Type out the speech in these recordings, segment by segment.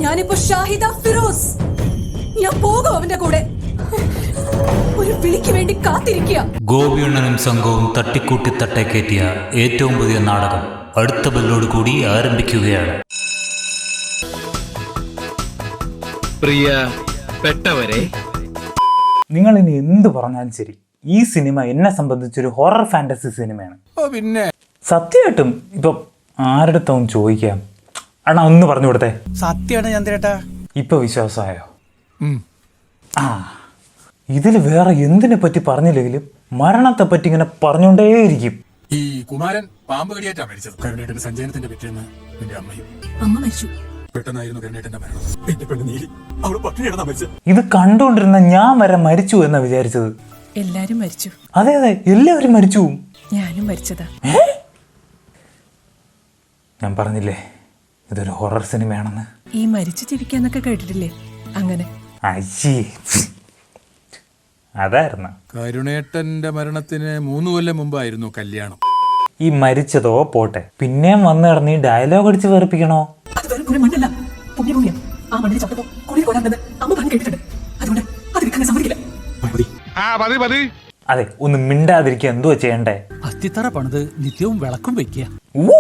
ഞാനിപ്പോ ഷാഹിദ ഫിറോസ്. ഞാൻ പോകും അവന്റെ കൂടെ. ഒരു വിളിക്ക് വേണ്ടി കാത്തിരിക്കുക. ഗോപിയണ്ണനും സംഘവും തട്ടിക്കൂട്ടി തട്ടേക്കേറ്റിയ ഏറ്റവും പുതിയ നാടകം അടുത്ത ബെല്ലോട് കൂടി ആരംഭിക്കുകയാണ്. പ്രിയപ്പെട്ടവരെ, നിങ്ങൾ ഇനി എന്ത് പറഞ്ഞാലും ശരി, ഈ സിനിമ എന്നെ സംബന്ധിച്ചൊരു ഹൊറർ ഫാന്റസി സിനിമയാണ്. പിന്നെ സത്യമായിട്ടും ഇപ്പൊ ആരുടെടുത്തും ചോദിക്കാം, അണ്ണാ ഒന്ന് പറഞ്ഞു കൊടുത്തേ. സത്യമാണ് ചന്ദ്രേട്ടാ. ഇപ്പൊ വിശ്വാസമായോ? ആ, ഇതിൽ വേറെ എന്തിനെ പറ്റി പറഞ്ഞില്ലെങ്കിലും മരണത്തെ പറ്റി ഇങ്ങനെ പറഞ്ഞുകൊണ്ടേയിരിക്കും. ഈ കുമാരൻ പാമ്പ് കടിയേറ്റാ മരിച്ചത്. കരുണേട്ടന്റെ സഞ്ചയനത്തിന്റെ പിറ്റേന്ന് എന്റെ അമ്മയും അമ്മ മരിച്ചു. പെട്ടെന്നായിരുന്നു കരുണേട്ടന്റെ മരണം. എന്റെ പെണ്ണ് നീലി അവള് പട്ടിണി കിടന്നാ മരിച്ചത്. ഇത് കണ്ടുകൊണ്ടിരുന്ന ഞാൻ വരെ മരിച്ചു എന്നാ വിചാരിച്ചത്. എല്ലാരും മരിച്ചു. അതെ അതെ, എല്ലാവരും മരിച്ചു. ഞാനും മരിച്ചതാ. ഞാൻ പറഞ്ഞില്ലേ ഇതൊരു ഹൊറർ സിനിമയാണെന്ന്. ഈ മരിച്ചു ജീവിക്കാന്നൊക്കെ കേട്ടിട്ടില്ലേ? അങ്ങനെ അയ്യേ, അതായിരുന്നു. കരുണേട്ടന്റെ മരണത്തിന് 3 കൊല്ലം മുമ്പായിരുന്നു കല്യാണം. ഈ മരിച്ചതോ പോട്ടെ, പിന്നെയും വന്ന് കിടന്ന് ഈ ഡയലോഗ് അടിച്ച് വേർപ്പിക്കണോ? അതെ, ഒന്ന് മിണ്ടാതിരിക്കുക. എന്തുവാ ചെയ്യണ്ടേ? അസ്ഥിത്തറ പണിത് നിത്യവും വിളക്കും വെക്കുക. ഓ,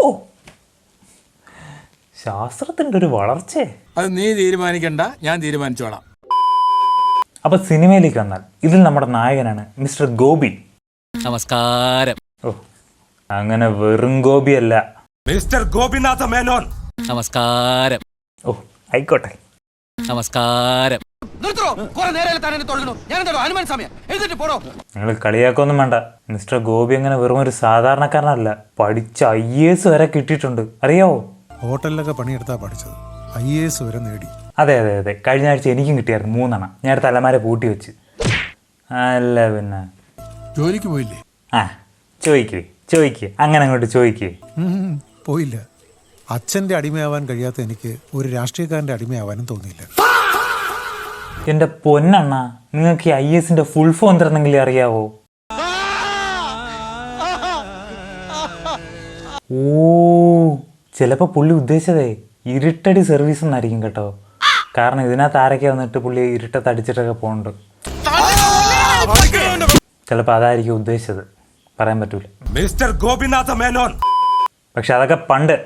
ശാസ്ത്രത്തിന്റെ ഒരു വളർച്ചയെ. അത് നീ തീരുമാനിക്കണ്ട, ഞാൻ തീരുമാനിച്ചോളാം. അപ്പൊ സിനിമയിലേക്ക് വന്നാൽ ഇതിൽ നമ്മുടെ നായകനാണ് മിസ്റ്റർ ഗോപി. നമസ്കാരം. ഓ, അങ്ങനെ വെറും ഗോപി അല്ല, മിസ്റ്റർ ഗോപിനാഥ മേനോൻ. നമസ്കാരം. ഓ ആയിക്കോട്ടെ. നമസ്കാരം. നിങ്ങൾ കളിയാക്കൊന്നും വേണ്ട. മിസ്റ്റർ ഗോപി അങ്ങനെ വെറും ഒരു സാധാരണക്കാരനല്ല, പഠിച്ച IAS വരെ കിട്ടിയിട്ടുണ്ട്, അറിയാവോ? ഹോട്ടലിലൊക്കെ പണിയെടുത്താ പഠിച്ചത്, IAS വരെ നേടി. അതെ അതെ അതെ, കഴിഞ്ഞ ആഴ്ച എനിക്കും കിട്ടിയായിരുന്നു 3 എണ്ണം. ഞാൻ തലമാരെ പൂട്ടി വെച്ച്. അല്ല പിന്നെ ജോലിക്ക് പോയില്ലേ? ആ, ചോദിക്കേ അങ്ങനെ അങ്ങോട്ട് ചോദിക്കേ. പോയില്ല. അച്ഛൻ്റെ അടിമയാവാൻ കഴിയാത്ത എനിക്ക് ഒരു രാഷ്ട്രീയക്കാരൻ്റെ അടിമയാവാനും തോന്നിയില്ല. എൻ്റെ പൊന്നണ്ണ, നിങ്ങൾക്ക് ഈ IASന്റെ ഫുൾ ഫോം തരുന്നെങ്കിലും അറിയാവോ? ഓ, ചിലപ്പോൾ പുള്ളി ഉദ്ദേശിച്ചതേ ഇരുട്ടടി സർവീസ് എന്നായിരിക്കും കേട്ടോ. കാരണം ഇതിനകത്ത് ആരൊക്കെ വന്നിട്ട് പുള്ളി ഇരുട്ടത്ത് അടിച്ചിട്ടൊക്കെ പോകുന്നുണ്ട്. ചിലപ്പോൾ അതായിരിക്കും ഉദ്ദേശിച്ചത്, പറയാൻ പറ്റൂല. മിസ്റ്റർ ഗോപിനാഥ മേനോൻ. പക്ഷെ അതൊക്കെ പണ്ട്.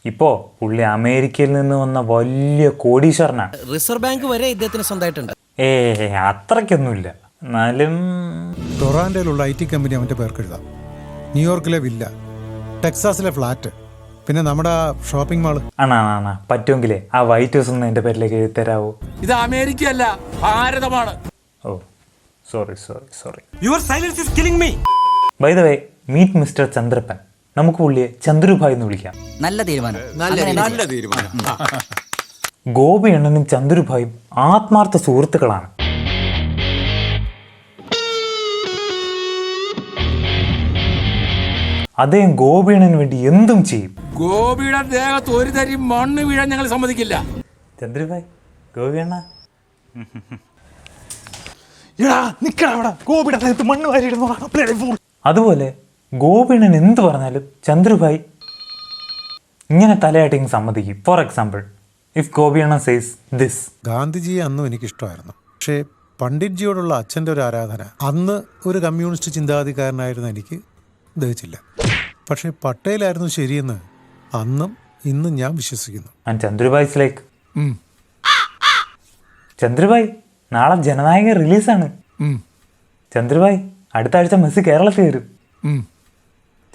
ഇപ്പോ പുള്ളി അമേരിക്കയിൽ നിന്ന് വന്ന വലിയ കോടീശ്വരനാണ്. റിസർവ് ബാങ്ക് വരെ ഇദ്ദേഹത്തിന് സ്വന്തമായിട്ടുണ്ട്. അത്രയ്ക്കൊന്നുമില്ല, എന്നാലും ടൊറാൻഡോയിലുള്ള IT കമ്പനി അവൻ്റെ പേർക്ക് എഴുതാം. ന്യൂയോർക്കിലെ വില്ല, ടെക്സാസിലെ ഫ്ലാറ്റ്, പിന്നെ നമ്മുടെ ഷോപ്പിംഗ് മാള്. ആണാ പറ്റുമെങ്കിലേ ആ വൈറ്റ് ഹൗസ് ഒന്ന് എൻ്റെ പേരിലേക്ക് എഴുതി തരാവോ? ഇത് അമേരിക്ക അല്ല, ഭാരതമാണ്. Oh sorry. Your silence is killing me. By the way, meet mister Chandrappan. നമുക്ക് പുള്ളിയെ ചന്ദ്രുഭായ് എന്ന് വിളിക്കാം. നല്ല തീരുമാനം. നല്ല തീരുമാനം. ഗോപി അണ്ണനും ചന്ദ്രുഭായും ആത്മാർത്ഥ സുഹൃത്തുക്കളാണ്. അദ്ദേഹം ഗോപി അണ്ണന് വേണ്ടി എന്തും ചെയ്യും. ഗോപിയുടെ ദേഹത്ത് ഒരു തരി മണ്ണ് വീഴാൻ ഞങ്ങൾ സമ്മതിക്കില്ല. ചന്ദ്രുഭായ്, ഗോപി അണ്ണ അതുപോലെ ഗോപിയണ്ണൻ എന്ത് പറഞ്ഞാലും ചന്ദ്രുഭായ് ഇങ്ങനെ തലയാട്ടിങ് സമ്മതിക്കും. ഫോർ എക്സാമ്പിൾ, ഇഫ് ഗോപിയണ്ണൻ സേസ് ദിസ്. ഗാന്ധിജിയെ അന്നും എനിക്കിഷ്ടമായിരുന്നു. പക്ഷേ പണ്ഡിറ്റ്ജിയോടുള്ള അച്ഛൻ്റെ ഒരു ആരാധന അന്ന് ഒരു കമ്മ്യൂണിസ്റ്റ് ചിന്താഗതിക്കാരനായിരുന്ന എനിക്ക് ദഹിച്ചില്ല. പക്ഷേ പട്ടേലായിരുന്നു ശരിയെന്ന് അന്നും ഇന്നും ഞാൻ വിശ്വസിക്കുന്നു. ആൻഡ് ചന്ദ്രുഭായ്സ് ലൈക്ക് ചന്ദ്രുഭായ് നാളെ ജനനായക റിലീസാണ്. ചന്ദ്രുഭായ് അടുത്ത ആഴ്ച മെസ്സി കേരളത്തിൽ വരും.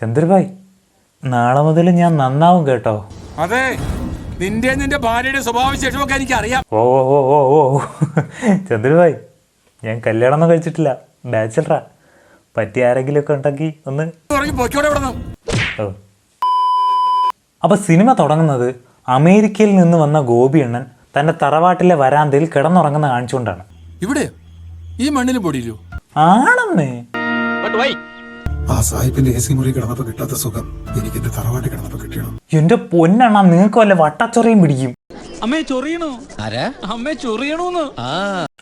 ചന്ദ്രുഭായ് നാളെ മുതൽ ഞാൻ നന്നാവും കേട്ടോ. അതെ, നിന്റെ ഭാര്യയുടെ സ്വഭാവശേഷമൊക്കെ എനിക്ക് അറിയാം. ഓ ചന്ദ്രുഭായ്, ഞാൻ കല്യാണമൊന്നും കഴിച്ചിട്ടില്ല, ബാച്ചലറാ. പറ്റിയ ആരെങ്കിലും ഒക്കെ ഉണ്ടെങ്കിൽ ഒന്ന്. ഓ, അപ്പൊ സിനിമ തുടങ്ങുന്നത് അമേരിക്കയിൽ നിന്ന് വന്ന ഗോപി അണ്ണൻ തന്റെ തറവാട്ടിലെ വരാന്തയിൽ കിടന്നുറങ്ങുന്ന കാണിച്ചുകൊണ്ടാണ്. ഇവിടെ ഈ മണ്ണിൽ പൊടിയില്ലോ ആണെന്നേ. ആ സാഹിബിന്റെ AC മുറി കിടന്നപ്പോ കിട്ടാത്ത സുഖം എനിക്ക് എന്റെ തറവാട്ടിൽ കിടന്നപ്പോ കിട്ടിയണം. എന്റെ പൊന്നെണ്ണ, നിങ്ങൾക്ക് വല്ല വട്ടച്ചൊറയും പിടിക്കും.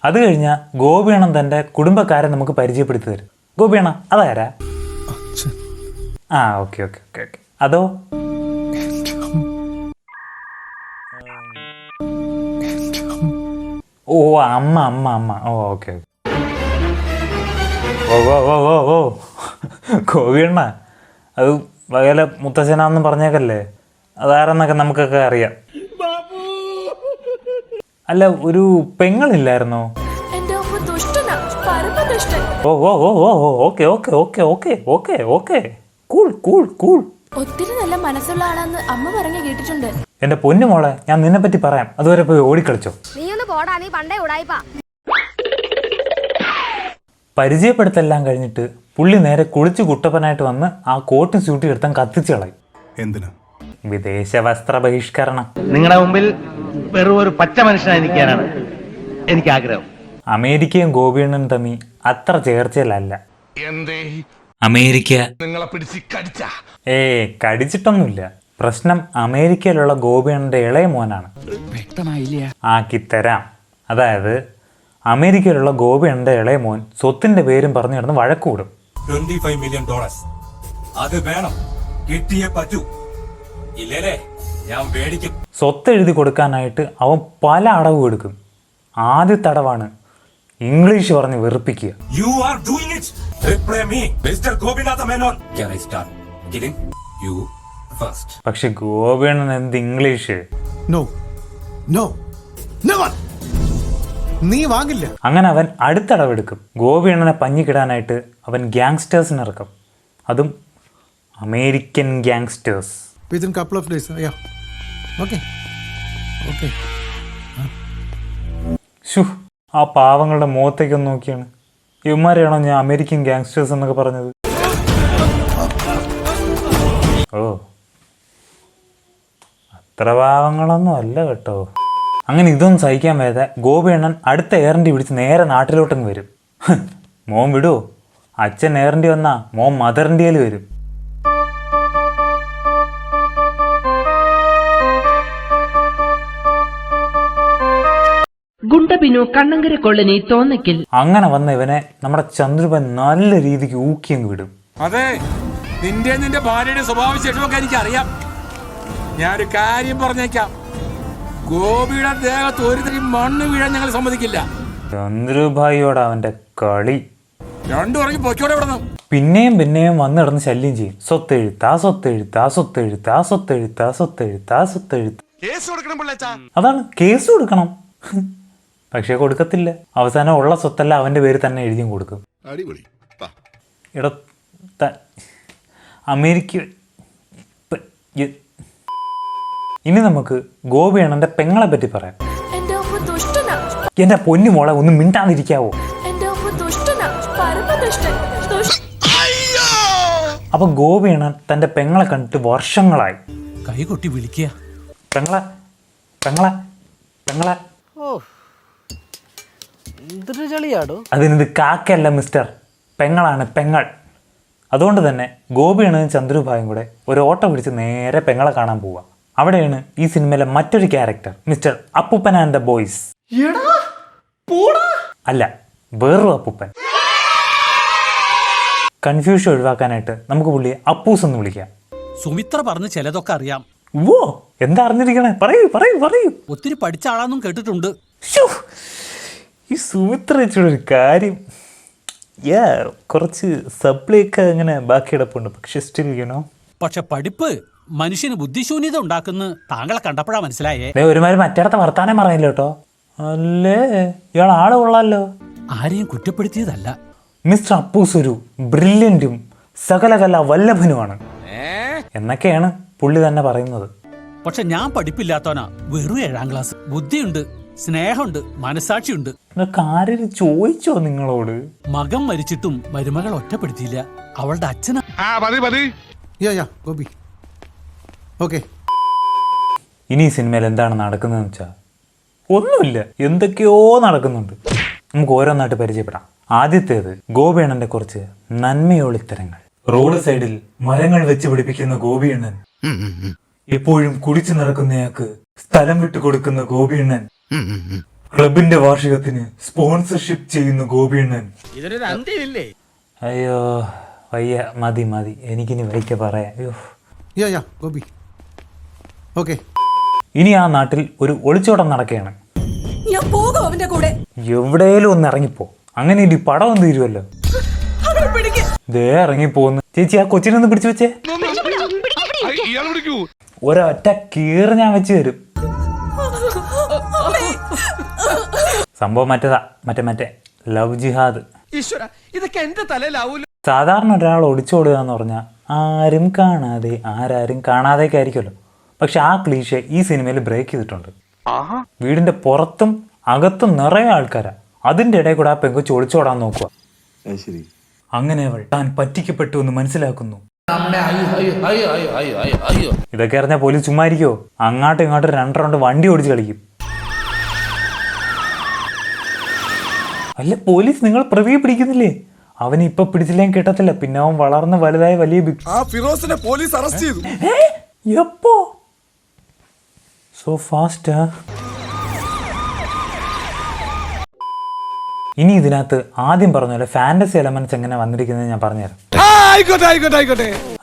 അത് കഴിഞ്ഞാൽ ഗോപി അണ്ണൻ തന്റെ കുടുംബക്കാരെ നമുക്ക് പരിചയപ്പെടുത്തി തരും. ഗോപി അണ്ണ അതാരാ? ആ ഓക്കെ. അതോ ഓ അമ്മ അമ്മ അമ്മ ഓ ഓക്കെ ഓ ഓ ഓ ഓ ഓ ഗോപിയണ്ണ അത് വകയിലെ മുത്തശ്ശനാന്നും പറഞ്ഞേക്കല്ലേ അതാരെന്നൊക്കെ നമുക്കൊക്കെ അറിയാം. അല്ല ഒരു പെങ്ങളില്ലായിരുന്നോ? എന്റെ അമ്മ ദുഷ്ടനാ, പരമദുഷ്ടൻ. Oh oh oh oh okay okay okay okay okay okay cool cool cool. ഒത്തിരി നല്ല മനസ്സുള്ള ആളാന്ന് അമ്മ പറഞ്ഞു കേട്ടിട്ടുണ്ട്. എന്റെ പൊന്നു മോളെ, ഞാൻ നിന്നെ പറ്റി പറയാം, അതുവരെ പോയി ഓടിക്കളിച്ചോ. നീ ഒന്ന് പോടാ, നീ പണ്ടേ ഉടായിപ്പാ. പരിചയപ്പെടുത്തെല്ലാം കഴിഞ്ഞിട്ട് പുള്ളി നേരെ കുളിച്ച് കുട്ടപ്പനായിട്ട് വന്ന് ആ കോട്ടും സ്യൂട്ടി എടുത്താൽ കത്തിച്ച് കളയും. എന്തിനാ? വിദേശ വസ്ത്ര ബഹിഷ്കരണം. നിങ്ങളുടെ മുമ്പിൽ വെറും ഒരു പച്ച മനുഷ്യനായി നിൽക്കാനാണ് എനിക്ക് ആഗ്രഹം. അമേരിക്കയും ഗോപിയണ്ണനും തമ്മി അത്ര ചേർച്ചയിലല്ല. അമേരിക്ക കടിച്ചിട്ടൊന്നുമില്ല. പ്രശ്നം അമേരിക്കയിലുള്ള ഗോപിയണ്ണന്റെ ഇളയ മോനാണ്. ആക്കിത്തരാം. അതായത് അമേരിക്കയിലുള്ള ഗോപിയണ്ണന്റെ ഇളയ മോൻ സ്വത്തിന്റെ പേരും പറഞ്ഞു കിടന്ന് വഴക്കൂടും. $25 million. അത് വേണം, കിട്ടിയേ പറ്റൂ. ഇല്ലേ ഞാൻ പേടിക്കും. സ്വത്ത് എഴുതി കൊടുക്കാനായിട്ട് അവൻ പല അടവും എടുക്കും. ആദ്യത്തെ അടവാണ് ഇംഗ്ലീഷ് പറഞ്ഞ് വെറുപ്പിക്കുക. You are doing it. Reply me, Mr. Gobinatha Menon. Can I start killing you first? പക്ഷെ ഗോപിയണ്ണൻ എന്ത് ഇംഗ്ലീഷ്? No no never. നീ വാങ്ങില്ല. അങ്ങനെ അവൻ അടുത്ത അടവെടുക്കും. ഗോപിയണ്ണനെ പഞ്ഞിക്കിടാനായിട്ട് അവൻ ഗ്യാങ്സ്റ്റേഴ്സിന് ഇറക്കും. അതും American gangsters. Within couple of days. Yeah okay okay. ഷു, ആ പാവങ്ങളുടെ മുഖത്തേക്കൊന്ന് നോക്കിയാണ്. ഇവന്മാരെയാണോ ഞാൻ അമേരിക്കൻ ഗ്യാങ്സ്റ്റേഴ്സ് എന്നൊക്കെ പറഞ്ഞത്? ഓ അത്ര പാവങ്ങളൊന്നും അല്ല കേട്ടോ. അങ്ങനെ ഇതൊന്നും സഹിക്കാൻ വയ്യാതെ ഗോപിയണ്ണൻ അടുത്ത എയറിൻ്റെ പിടിച്ച് നേരെ നാട്ടിലോട്ടങ്ങ് വരും. മോൻ വിടുവോ? അച്ഛൻ എയറിൻ്റെ വന്നാ മോൻ മദർ ഇന്ത്യയിൽ വരും. ഗുണ്ടബിനു കണ്ണങ്കര കോളനി തോന്നയ്ക്കൽ. അങ്ങനെ വന്ന ഇവനെ നമ്മുടെ ചന്ദ്രബൻ നല്ല രീതിക്ക് ഊക്കിയങ്ങ് വിടും. അതെ, നിന്റെ ഭാര്യയുടെ സ്വഭാവശേഷമൊക്കെ എനിക്കറിയാം. ഞാനൊരു കാര്യം പറഞ്ഞേക്കാം, ഗോപിയുടെ ദേഹത്ത് ഒരു തരി മണ്ണ് വീഴാൻ ഞങ്ങൾ സമ്മതിക്കില്ല. ചന്ദ്രുഭായിയോട് അവന്റെ കളി. രണ്ടു പറഞ്ഞ് പൊക്കോടെ വിടണം. പിന്നെയും പിന്നെയും വന്നിടന്ന് ശല്യം ചെയ്യും. സ്വത്തെഴുത്താ സ്വത്തെഴുത്താ സ്വത്തെഴുത്താ സ്വത്തെഴുത്താ സ്വത്തെഴുത്താ സ്വത്തെഴുത്ത്. അതാണ് കേസ് കൊടുക്കണം. പക്ഷെ കൊടുക്കത്തില്ല. അവസാനം ഉള്ള സ്വത്തല്ല അവന്റെ പേര് തന്നെ എഴുതിയും കൊടുക്കും. ഇട അമേരിക്ക. ഇനി നമുക്ക് ഗോപിയണ്ണന്റെ പെങ്ങളെ പറ്റി പറയാം. എന്റെ അമ്മ ദുഷ്ടനാ. എന്റെ പൊന്നു മോളെ ഒന്ന് മിണ്ടാതിരിക്കാവോ? എന്റെ അമ്മ ദുഷ്ടനാ, പരമദുഷ്ടൻ. അപ്പൊ ഗോപിയണ്ണൻ തന്റെ പെങ്ങളെ കണ്ടിട്ട് വർഷങ്ങളായി. കൈകൊട്ടി വിളിക്കുക. പെങ്ങളെ പെങ്ങളെ പെങ്ങളെ. എന്തൊരു ചളിയാടോ. അതിനിത് കാക്കയല്ല മിസ്റ്റർ, പെങ്ങളാണ് പെങ്ങൾ. അതുകൊണ്ട് തന്നെ ഗോപിയണ്ണനും ചന്ദ്രുഭായും കൂടെ ഒരു ഓട്ടോ പിടിച്ച് നേരെ പെങ്ങളെ കാണാൻ പോവുക. അവിടെയാണ് ഈ സിനിമയിലെ മറ്റൊരു ക്യാരക്ടർ, മിസ്റ്റർ അപ്പൂപ്പൻ ആൻഡ് ദ ബോയ്സ്. അല്ല, വേറൊരു അപ്പൂപ്പൻ. കൺഫ്യൂഷൻ ഒഴിവാക്കാനായിട്ട് നമുക്ക് പുള്ളിയെ അപ്പൂസ് എന്ന് വിളിക്കാം. സുമിത്ര പറഞ്ഞ് ചിലതൊക്കെ അറിയാം. ഓ എന്താ അറിഞ്ഞിരിക്കണേ? പറയൂ പറയൂ പറയൂ. ഒത്തിരി പഠിച്ച ആളാന്നും കേട്ടിട്ടുണ്ട്. ശ്ശോ, ഈ സുമിത്ര വെച്ചുള്ള ഒരു കാര്യം. കുറച്ച് സപ്ലൈയൊക്കെ അങ്ങനെ ബാക്കി കിടപ്പുണ്ട്. പക്ഷെ സ്റ്റിൽ യുനോ. പക്ഷെ പഠിപ്പ് മനുഷ്യന് ബുദ്ധിശൂന്യത ഉണ്ടാക്കുന്ന താങ്കളെ കണ്ടപ്പോഴാ മനസ്സിലായേ. ഒരുമാതിരി മറ്റേടത്തെ വർത്താനം പറയില്ല കേട്ടോ. അല്ലേ, ഇയാൾ ആള് കൊള്ളാലോ. ആരെയും കുറ്റപ്പെടുത്തിയതല്ല. മിസ്റ്റർ അപ്പൂസ് ഒരു ബ്രില്യൻറ്റും സകലകല വല്ലഭനുമാണ് എന്നൊക്കെയാണ് പുള്ളി തന്നെ പറയുന്നത്. പക്ഷെ ഞാൻ പഠിപ്പില്ലാത്തവനാ. വെറും 7ാം ക്ലാസ്. ബുദ്ധിയുണ്ട്, സ്നേഹമുണ്ട്, മനസാക്ഷിയുണ്ട്. ഇതൊക്കെ ആരും ചോദിച്ചോ നിങ്ങളോട്? മകൻ മരിച്ചിട്ടും മരുമകൾ ഒറ്റപ്പെടുത്തിയില്ല. അവളുടെ അച്ഛനാ. ഗോപി ഓക്കെ. ഇനി ഈ സിനിമയിൽ എന്താണ് നടക്കുന്നതെന്ന് വെച്ചാൽ ഒന്നുമില്ല, എന്തൊക്കെയോ നടക്കുന്നുണ്ട്. നമുക്ക് ഓരോന്നായിട്ട് പരിചയപ്പെടാം. ആദ്യത്തേത് ഗോപിയണ്ണന്റെ കുറച്ച് നന്മയോളിത്തരങ്ങൾ. റോഡ് സൈഡിൽ മരങ്ങൾ വെച്ച് പിടിപ്പിക്കുന്ന ഗോപിയണ്ണൻ, എപ്പോഴും കുടിച്ചു നടക്കുന്നയാൾക്ക് സ്ഥലം വിട്ടു കൊടുക്കുന്ന ഗോപിയണ്ണൻ, ക്ലബിന്റെ വാർഷികത്തിന് സ്പോൺസർഷിപ്പ് ചെയ്യുന്ന ഗോപിയണ്ണൻ. അയ്യോ വയ്യ, മതി മതി, എനിക്കിനി വൈക്ക പറയാം. അയ്യോ ഗോപി ഓക്കെ. ഇനി ആ നാട്ടിൽ ഒരു ഒളിച്ചോട്ടം നടക്കുകയാണ്. ഞാൻ ഞാൻ പോകും അവന്റെ കൂടെ. എവിടെയും ഒന്ന് ഇറങ്ങിപ്പോ, അങ്ങനെ ഇനി പടം ഒന്ന് തീരുമല്ലോ. അവനെ പിടിക്ക്. ദേ ഇറങ്ങിപ്പോന്ന്. ചേച്ചി ആ കൊച്ചിനൊന്ന് പിടിച്ചു വെച്ചേ. ഒരൊറ്റ കീറ് ഞാൻ വെച്ച് തരും. സംഭവം മറ്റേതാ, മറ്റേ ലവ് ജിഹാദ്. ഇതൊക്കെ എന്റെ തലയിലാവൂല. സാധാരണ ഒരാൾ ഒളിച്ചോടുക എന്ന് പറഞ്ഞാൽ ആരും കാണാതെ ആരാരും കാണാതെയൊക്കെ ആയിരിക്കുമല്ലോ. പക്ഷെ ആ ക്ലീഷെ ഈ സിനിമയിൽ ബ്രേക്ക് ചെയ്തിട്ടുണ്ട്. വീടിന്റെ പുറത്തും അകത്തും നിറയെ ആൾക്കാരാ. അതിന്റെ ഇടയിൽ കൂടെ ആ പെങ്കൊച്ച് ഒളിച്ചോടാൻ നോക്കുക. അങ്ങനെ അവൾ താൻ പറ്റിക്കപ്പെട്ടു എന്ന് മനസ്സിലാക്കുന്നു. ഇതൊക്കെ അറിഞ്ഞാൽ പോലീസ് ചുമ്മാ ഇരിക്കോ? അങ്ങോട്ടും ഇങ്ങോട്ടും 2 റൗണ്ട് വണ്ടി ഓടിച്ച് കളിക്കും. അല്ല പോലീസ്, നിങ്ങൾ പ്രതിയെ പിടിക്കുന്നില്ലേ? അവന് ഇപ്പൊ പിടിച്ചില്ലെങ്കിൽ കിട്ടത്തില്ല. പിന്നെ അവൻ വളർന്ന് വലുതായി വലിയ ഫിറോസിനെ പോലീസ് അറസ്റ്റ് ചെയ്തു. എപ്പോ? So fast. ഇനി ഇതിനകത്ത് ആദ്യം പറഞ്ഞ പോലെ ഫാന്റസി എലമെന്റ്സ് എങ്ങനെ വന്നിരിക്കുന്നത് ഞാൻ പറഞ്ഞുതരാം.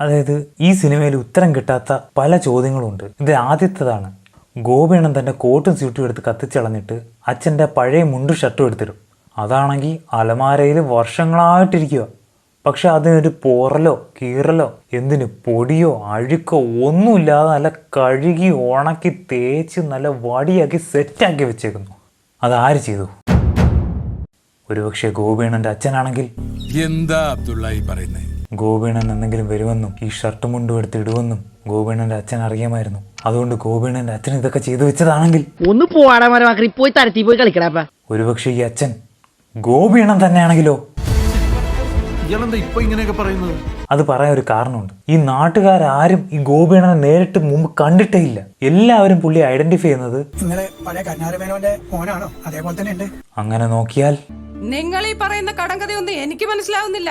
അതായത് ഈ സിനിമയിൽ ഉത്തരം കിട്ടാത്ത പല ചോദ്യങ്ങളുണ്ട്. ഇത് ആദ്യത്തേതാണ്. ഗോപിയണ്ണൻ തന്റെ കോട്ടും സ്യൂട്ടും എടുത്ത് കത്തിച്ചളഞ്ഞിട്ട് അച്ഛൻ്റെ പഴയ മുണ്ടും ഷർട്ടും എടുത്തിരും. അതാണെങ്കിൽ അലമാരയിൽ വർഷങ്ങളായിട്ടിരിക്കുക. പക്ഷെ അതിനൊരു പോറലോ കീറലോ എന്തിന് പൊടിയോ അഴുക്കോ ഒന്നുമില്ലാതെ നല്ല കഴുകി ഉണക്കി തേച്ച് നല്ല വടിയാക്കി സെറ്റാക്കി വെച്ചേക്കുന്നു. അതാര് ചെയ്തു? ഒരുപക്ഷെ ഗോപിയണ്ണന്റെ അച്ഛനാണെങ്കിൽ എന്താ അബ്ദുള്ളായി പറയുന്നേ? ഗോപിയണ്ണൻ എന്തെങ്കിലും വരുമെന്നും ഈ ഷർട്ട് മുണ്ടും എടുത്ത് ഇടുമെന്നും ഗോപിയണ്ണന്റെ അച്ഛൻ അറിയാമായിരുന്നു. അതുകൊണ്ട് ഗോപിയണ്ണന്റെ അച്ഛൻ ഇതൊക്കെ ചെയ്തു വെച്ചതാണെങ്കിൽ ഒന്ന് പോവാടാ മരമാക്കി പോയി തരത്തി പോയി കളിക്കടാ. ഒരുപക്ഷെ ഈ അച്ഛൻ ഗോപിയണ്ണൻ തന്നെയാണെങ്കിലോ? അത് പറയാൻ ഒരു കാരണമുണ്ട്. ഈ നാട്ടുകാരും ഈ ഗോപിയണ്ണനെ നേരിട്ട് മുമ്പ് കണ്ടിട്ടേ ഇല്ല. എല്ലാവരും പുള്ളി ഐഡന്റിഫൈ ചെയ്യുന്നത് അങ്ങനെ നോക്കിയാൽ നിങ്ങൾ ഈ പറയുന്ന കടങ്കഥയൊന്നും എനിക്ക് മനസ്സിലാവുന്നില്ല.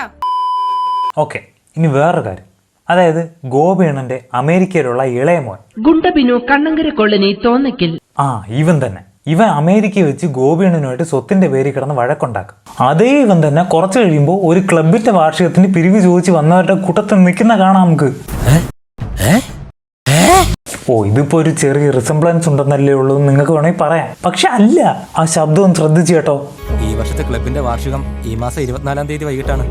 ഓക്കെ, ഇനി വേറൊരു കാര്യം. അതായത് ഗോപിയണ്ണന്റെ അമേരിക്കയിലുള്ള ഇളയ മോൻ ഗുണ്ടബിനു കണ്ണങ്കര കോളനി തോന്നയ്ക്കൽ. ഇവൻ തന്നെ. ഇവൻ അമേരിക്കയിൽ വെച്ച് ഗോപിയണ്ണനുമായിട്ട് സ്വത്തിന്റെ പേരിൽ കിടന്ന് വഴക്കുണ്ടാക്കും. അതേ ഇവൻ തന്നെ കുറച്ച് കഴിയുമ്പോൾ ഒരു ക്ലബിന്റെ വാർഷികത്തിന് പിരിവ് ചോദിച്ച് വന്നവരുടെ കൂട്ടത്തിൽ നിൽക്കുന്ന കാണാം നമുക്ക്. ഇതിപ്പോ ഒരു ചെറിയ റിസംബ്ലൻസ് ഉണ്ടെന്നല്ലേ ഉള്ളൂ നിങ്ങൾക്ക് വേണമെങ്കിൽ പറയാം. പക്ഷെ അല്ല, ആ ശബ്ദം ഒന്ന് ശ്രദ്ധിച്ചു കേട്ടോ. ഈ വർഷത്തെ ക്ലബിന്റെ വാർഷികം ഈ മാസം 24-ാം തീയതി വൈകിട്ടാണ്.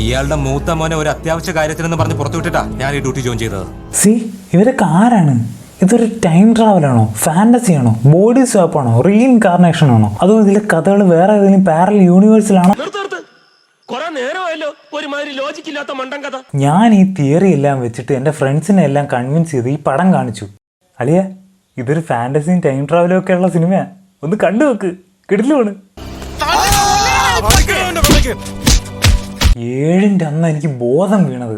ഇയാളുടെ മൂത്ത മോനെ ഒരു അത്യാവശ്യ കാര്യത്തിനെന്ന് പറഞ്ഞ് പുറത്തുവിട്ടിട്ടാ ഞാൻ ഈ ഡ്യൂട്ടി ജോയിൻ ചെയ്തത്. ഇവരൊക്കെ ആരാണ്? ഇതൊരു ടൈം ട്രാവലാണോ, ഫാന്റസി ആണോ, ബോഡി സ്വാപ്പ് ആണോ, റീഇൻകാർണേഷൻ ആണോ, അതോ ഇതിലെ കഥകൾ വേറെ ഏതെങ്കിലും പാരലൽ യൂണിവേഴ്സിലാണോ? ഞാൻ ഈ തിയറി എല്ലാം വെച്ചിട്ട് എന്റെ ഫ്രണ്ട്സിനെ എല്ലാം കൺവിൻസ് ചെയ്ത് ഈ പടം കാണിച്ചു. അലിയ, ഇതൊരു ഫാന്റസിയും ടൈം ട്രാവലും ഒക്കെ ഉള്ള സിനിമയാ. ഒന്ന് കണ്ടു നോക്ക്, കിടിലുമാണ്. 7-ന്റെ അന്ന് എനിക്ക് ബോധം വീണത്.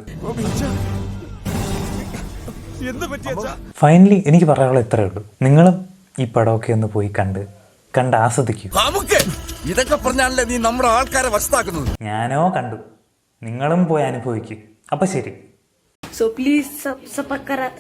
ഫൈനലി എനിക്ക് പറയാനുള്ള ഇത്രയേ ഉള്ളൂ. നിങ്ങളും ഈ പടമൊക്കെ ഒന്ന് പോയി കണ്ട് ആസ്വദിക്കൂ. ഇതൊക്കെ പറഞ്ഞാലേ നീ നമ്മുടെ ആൾക്കാരെ വശത്താക്കുന്നത്. ഞാനോ കണ്ടു, നിങ്ങളും പോയി അനുഭവിക്കും. അപ്പൊ ശരി. So please subscribe.